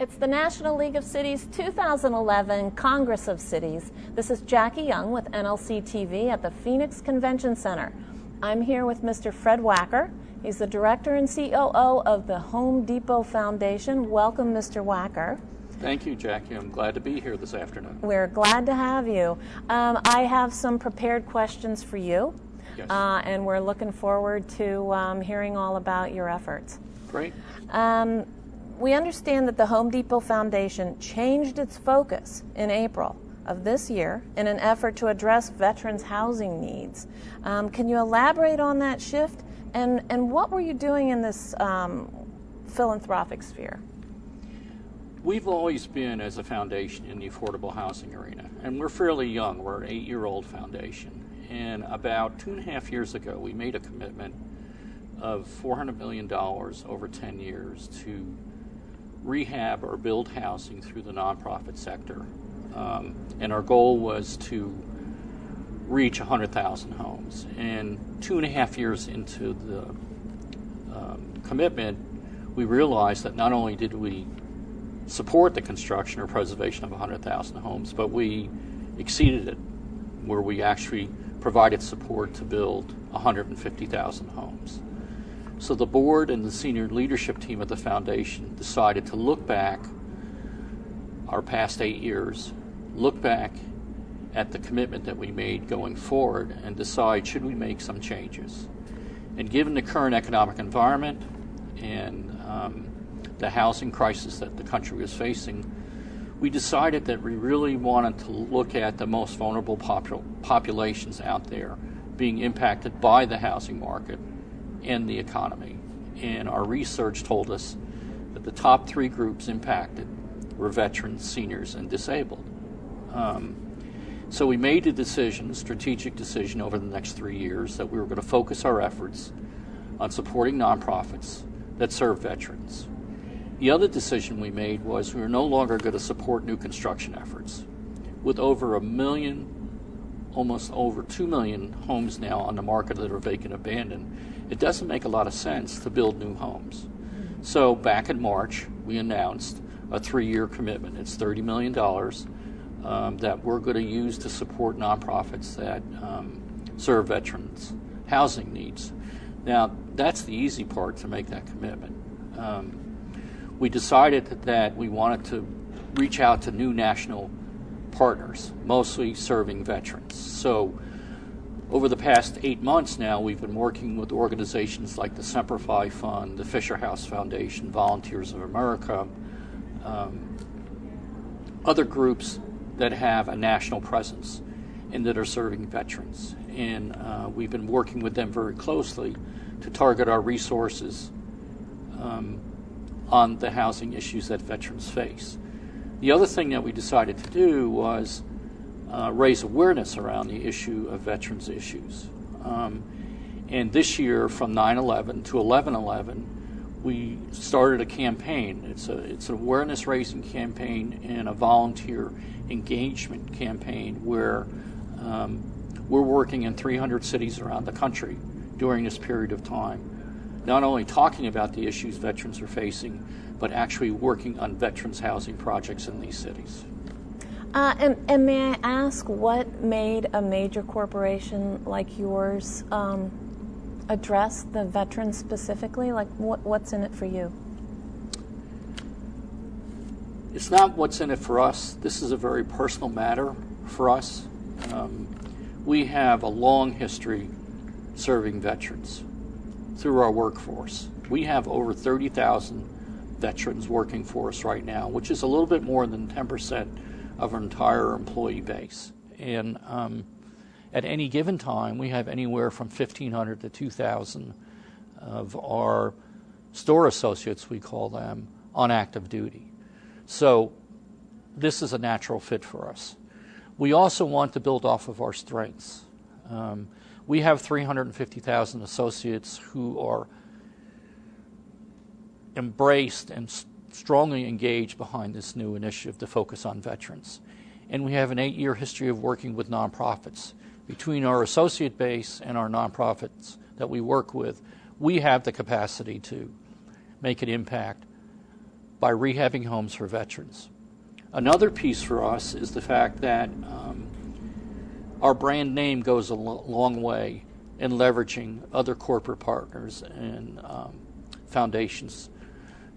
It's the National League of Cities 2011 Congress of Cities. This is Jackie Young with NLC TV at the Phoenix Convention Center. I'm here with Mr. Fred Wacker. He's the director and COO of the Home Depot Foundation. Welcome, Mr. Wacker. Thank you, Jackie. I'm glad to be here this afternoon. We're glad to have you. I have some prepared questions for you, Yes. And we're looking forward to hearing all about your efforts. Great. We understand that the Home Depot Foundation changed its focus in April of this year in an effort to address veterans' housing needs. Can you elaborate on that shift, and what were you doing in this philanthropic sphere? We've always been, as a foundation, in the affordable housing arena, and we're fairly young. We're an 8-year-old foundation, and about 2.5 years ago, we made a commitment of $400 million over 10 years to rehab or build housing through the nonprofit sector. And our goal was to reach 100,000 homes. And 2.5 years into the commitment, we realized that not only did we support the construction or preservation of 100,000 homes, but we exceeded it, where we actually provided support to build 150,000 homes. So the board and the senior leadership team at the foundation decided to look back our past 8 years, look back at the commitment that we made going forward, and decide, should we make some changes? And given the current economic environment and the housing crisis that the country was facing, we decided that we really wanted to look at the most vulnerable populations out there being impacted by the housing market and the economy. And our research told us that the top 3 groups impacted were veterans, seniors, and disabled. So we made a strategic decision over the next 3 years that we were going to focus our efforts on supporting nonprofits that serve veterans. The other decision we made was we were no longer going to support new construction efforts. With over 1 million, almost over 2 million homes now on the market that are vacant abandoned, it doesn't make a lot of sense to build new homes. So back in March, we announced a 3-year commitment. It's $30 million that we're going to use to support nonprofits that serve veterans' housing needs. Now, that's the easy part, to make that commitment. We decided that we wanted to reach out to new national partners, mostly serving veterans. So over the past 8 months now, we've been working with organizations like the Semper Fi Fund, the Fisher House Foundation, Volunteers of America, other groups that have a national presence and that are serving veterans. And we've been working with them very closely to target our resources on the housing issues that veterans face. The other thing that we decided to do was raise awareness around the issue of veterans issues. And this year, from 9/11 to 11/11, we started a campaign. It's an awareness-raising campaign and a volunteer engagement campaign where we're working in 300 cities around the country during this period of time, not only talking about the issues veterans are facing, but actually working on veterans housing projects in these cities. And may I ask, what made a major corporation like yours address the veterans specifically? Like, what's in it for you? It's not what's in it for us. This is a very personal matter for us. We have a long history serving veterans through our workforce. We have over 30,000 veterans working for us right now, which is a little bit more than 10% of our entire employee base. And at any given time, we have anywhere from 1,500 to 2,000 of our store associates, we call them, on active duty. So this is a natural fit for us. We also want to build off of our strengths. We have 350,000 associates who are embraced and strongly engaged behind this new initiative to focus on veterans. And we have an 8-year history of working with nonprofits. Between our associate base and our nonprofits that we work with, we have the capacity to make an impact by rehabbing homes for veterans. Another piece for us is the fact that our brand name goes a long way in leveraging other corporate partners and foundations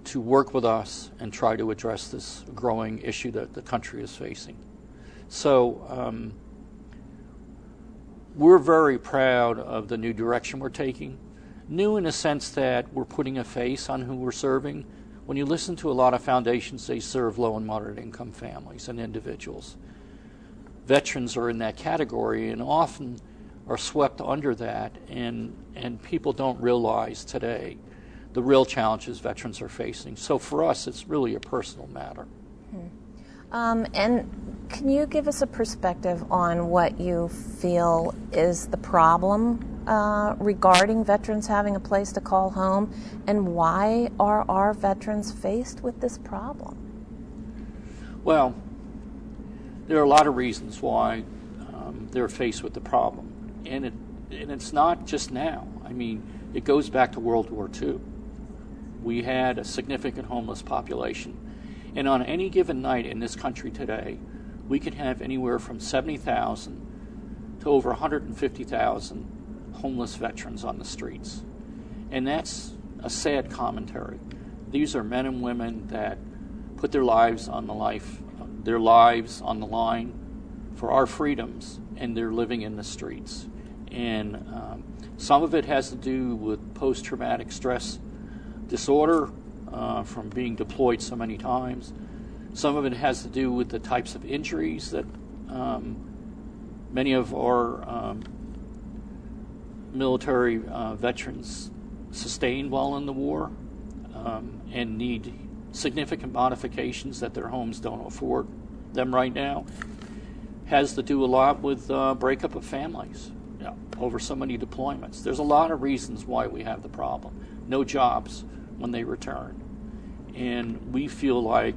to work with us and try to address this growing issue that the country is facing. So we're very proud of the new direction we're taking. New in the sense that we're putting a face on who we're serving. When you listen to a lot of foundations, they serve low and moderate income families and individuals. Veterans are in that category and often are swept under that, and people don't realize today the real challenges veterans are facing. So for us, it's really a personal matter. And can you give us a perspective on what you feel is the problem regarding veterans having a place to call home, and why are our veterans faced with this problem? Well, there are a lot of reasons why they're faced with the problem, and it's not just now. I mean, it goes back to World War II. We had a significant homeless population, and on any given night in this country today, we can have anywhere from 70,000 to over 150,000 homeless veterans on the streets. And that's a sad commentary. These are men and women that put their lives on the line for our freedoms, and they're living in the streets. And some of it has to do with post-traumatic stress disorder from being deployed so many times. Some of it has to do with the types of injuries that many of our military veterans sustained while in the war and need significant modifications that their homes don't afford them right now. Has to do a lot with breakup of families over so many deployments. There's a lot of reasons why we have the problem. No jobs when they return. And we feel like,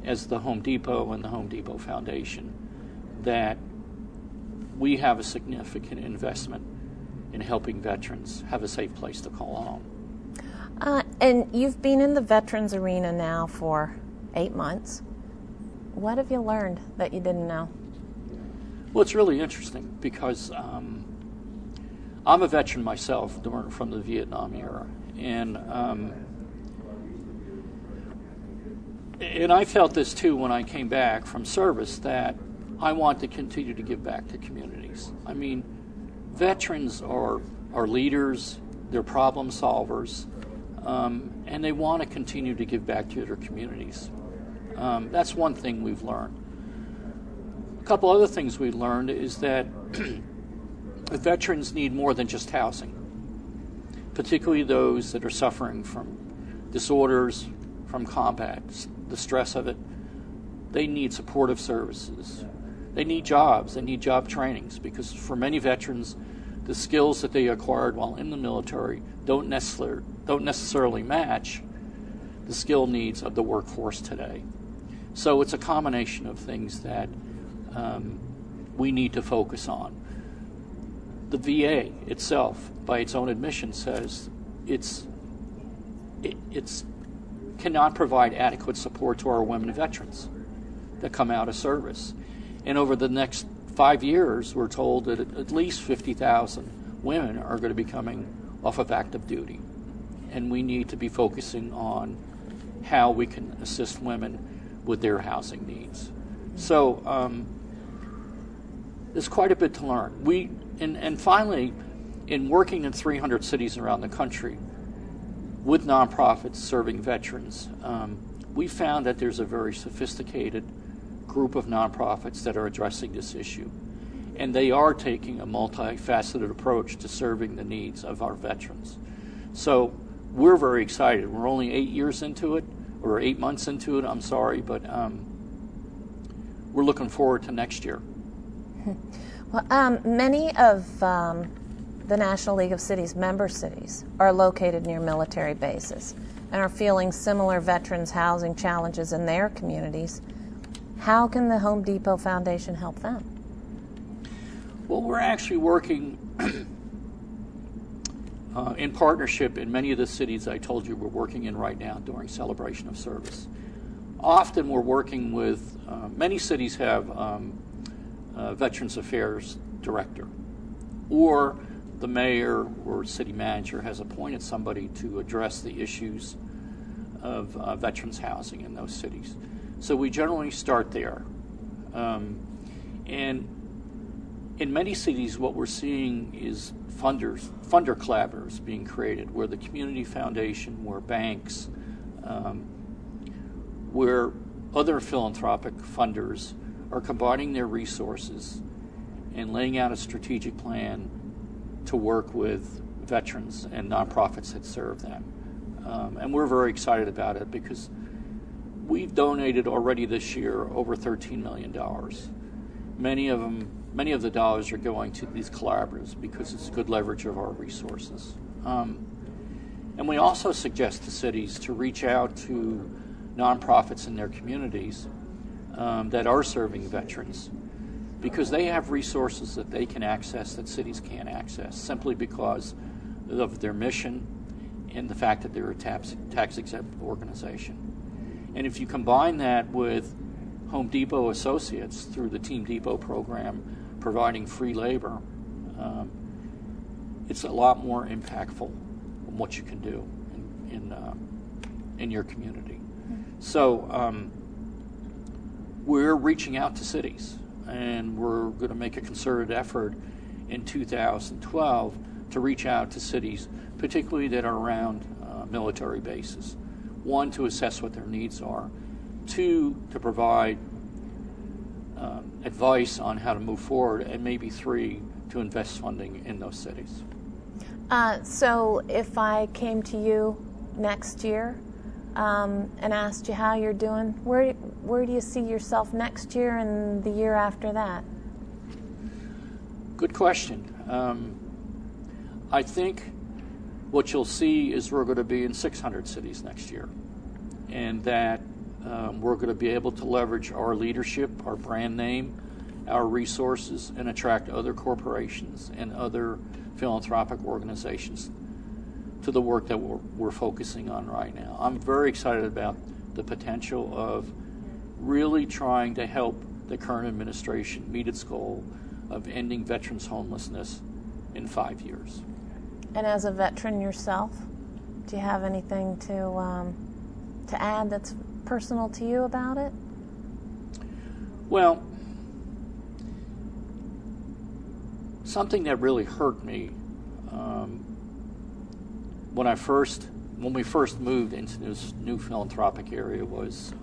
as the Home Depot and the Home Depot Foundation, that we have a significant investment in helping veterans have a safe place to call home. And you've been in the veterans arena now for 8 months. What have you learned that you didn't know? Well, it's really interesting because I'm a veteran myself from the Vietnam era, and I felt this too when I came back from service, that I want to continue to give back to communities. I mean, veterans are leaders, they're problem solvers, and they want to continue to give back to their communities. That's one thing we've learned. A couple other things we learned is that veterans need more than just housing, particularly those that are suffering from disorders, from combat, the stress of it. They need supportive services. They need jobs. They need job trainings, because for many veterans, the skills that they acquired while in the military don't necessarily match the skill needs of the workforce today. So it's a combination of things that we need to focus on. The VA itself, by its own admission, says it's cannot provide adequate support to our women veterans that come out of service. And over the next 5 years, we're told that at least 50,000 women are going to be coming off of active duty. And we need to be focusing on how we can assist women with their housing needs. So there's quite a bit to learn. And finally, in working in 300 cities around the country with nonprofits serving veterans, we found that there's a very sophisticated group of nonprofits that are addressing this issue. And they are taking a multifaceted approach to serving the needs of our veterans. So we're very excited. We're only 8 years into it, or 8 months into it, I'm sorry, but we're looking forward to next year. Well, many of the National League of Cities member cities are located near military bases and are feeling similar veterans housing challenges in their communities. How can the Home Depot Foundation help them? Well, we're actually working in partnership in many of the cities I told you we're working in right now during celebration of service. Often we're working with, many cities have Veterans Affairs Director, or the mayor or city manager has appointed somebody to address the issues of veterans housing in those cities. So we generally start there. And in many cities, what we're seeing is funder collaborators being created, where the community foundation, where banks, where other philanthropic funders are combining their resources and laying out a strategic plan to work with veterans and nonprofits that serve them. And we're very excited about it because we've donated already this year over $13 million. Many of the dollars are going to these collaboratives because it's good leverage of our resources. And we also suggest to cities to reach out to nonprofits in their communities that are serving veterans, because they have resources that they can access that cities can't access, simply because of their mission and the fact that they're a tax-exempt organization. And if you combine that with Home Depot associates through the Team Depot program providing free labor, it's a lot more impactful in what you can do in your community. So we're reaching out to cities, and we're going to make a concerted effort in 2012 to reach out to cities, particularly that are around military bases. One, to assess what their needs are. Two, to provide advice on how to move forward. And maybe three, to invest funding in those cities. So if I came to you next year and asked you how you're doing, where do you see yourself next year and the year after that? Good question. I think what you'll see is we're going to be in 600 cities next year, and that we're going to be able to leverage our leadership, our brand name, our resources, and attract other corporations and other philanthropic organizations to the work that we're focusing on right now. I'm very excited about the potential of really trying to help the current administration meet its goal of ending veterans homelessness in 5 years. And as a veteran yourself, do you have anything to add that's personal to you about it? Well, something that really hurt me when we first moved into this new philanthropic area was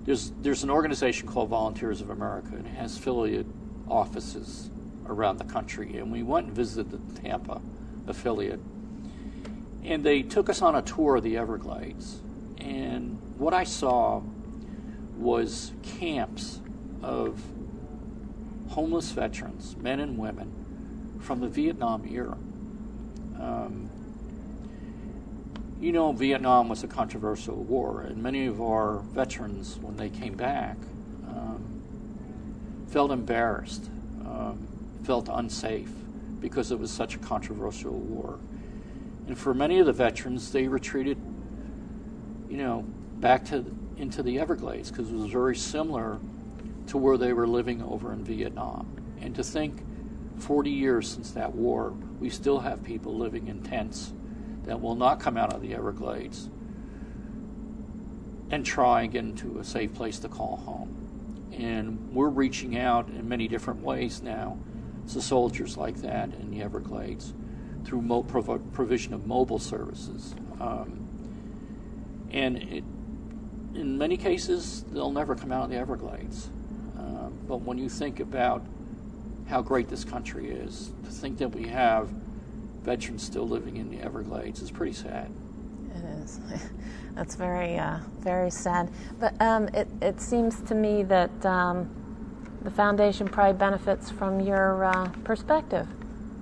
there's an organization called Volunteers of America, and it has affiliate offices around the country. And we went and visited the Tampa affiliate, and they took us on a tour of the Everglades. And what I saw was camps of homeless veterans, men and women, from the Vietnam era. Vietnam was a controversial war, and many of our veterans, when they came back, felt embarrassed, felt unsafe because it was such a controversial war. And for many of the veterans, they retreated, back into the Everglades, because it was very similar to where they were living over in Vietnam. And to think 40 years since that war, we still have people living in tents that will not come out of the Everglades and try and get into a safe place to call home. And we're reaching out in many different ways now to soldiers like that in the Everglades through provision of mobile services. In many cases, they'll never come out of the Everglades. But when you think about how great this country is, to think that we have veterans still living in the Everglades is pretty sad. It is. That's very, very sad. But it seems to me that the foundation probably benefits from your perspective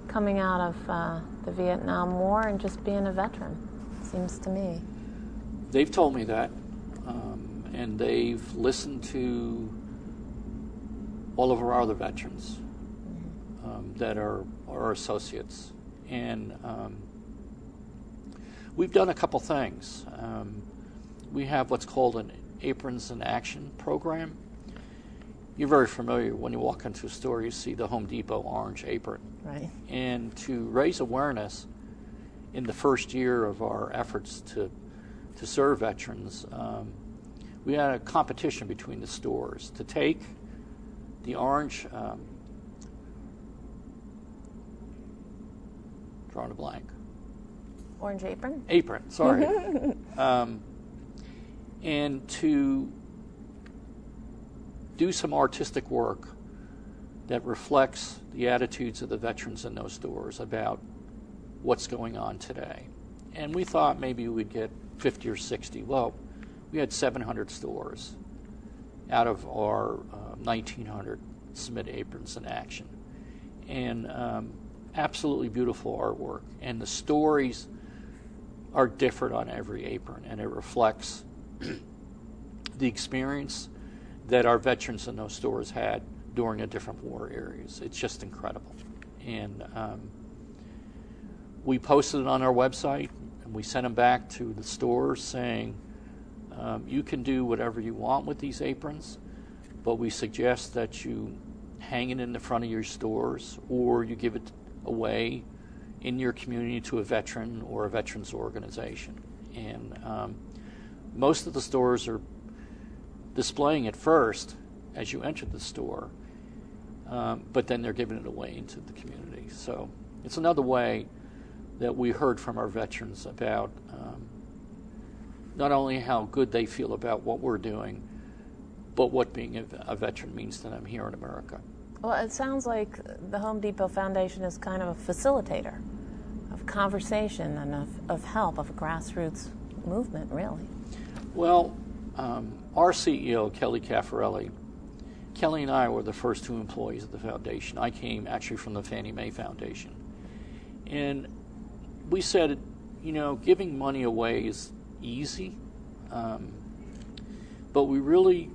coming out of the Vietnam War and just being a veteran, it seems to me. They've told me that, and they've listened to all of our other veterans that are our associates And we've done a couple things. We have what's called an Aprons in Action program. You're very familiar when you walk into a store, you see the Home Depot orange apron. Right. And to raise awareness in the first year of our efforts to serve veterans, we had a competition between the stores to take the orange, drawing a blank. Orange apron? Apron, sorry. And to do some artistic work that reflects the attitudes of the veterans in those stores about what's going on today. And we thought maybe we'd get 50 or 60. Well, we had 700 stores out of our 1,900 submit Aprons in Action. And absolutely beautiful artwork. And the stories are different on every apron, and it reflects the experience that our veterans in those stores had during the different war areas. It's just incredible. And we posted it on our website, and we sent them back to the stores saying, you can do whatever you want with these aprons, but we suggest that you hang it in the front of your stores, or you give it away in your community to a veteran or a veterans organization. And most of the stores are displaying it first as you enter the store, but then they're giving it away into the community. So it's another way that we heard from our veterans about not only how good they feel about what we're doing, but what being a veteran means to them here in America. Well, it sounds like the Home Depot Foundation is kind of a facilitator of conversation and of help, of a grassroots movement, really. Well, our CEO, Kelly Caffarelli, Kelly and I were the first two employees of the foundation. I came actually from the Fannie Mae Foundation. And we said, giving money away is easy, but we really,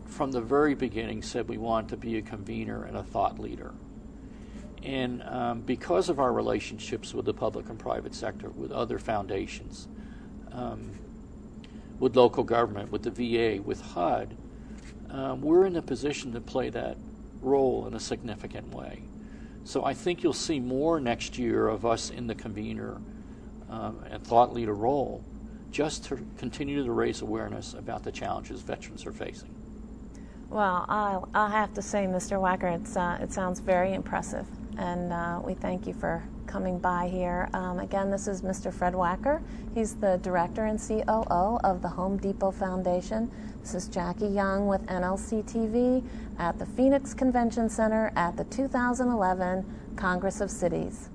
from the very beginning, said we wanted to be a convener and a thought leader. And because of our relationships with the public and private sector, with other foundations, with local government, with the VA, with HUD, we're in a position to play that role in a significant way. So I think you'll see more next year of us in the convener and thought leader role, just to continue to raise awareness about the challenges veterans are facing. Well, I'll have to say, Mr. Wacker, it sounds very impressive, and we thank you for coming by here. Again, this is Mr. Fred Wacker. He's the director and COO of the Home Depot Foundation. This is Jackie Young with NLC TV at the Phoenix Convention Center at the 2011 Congress of Cities.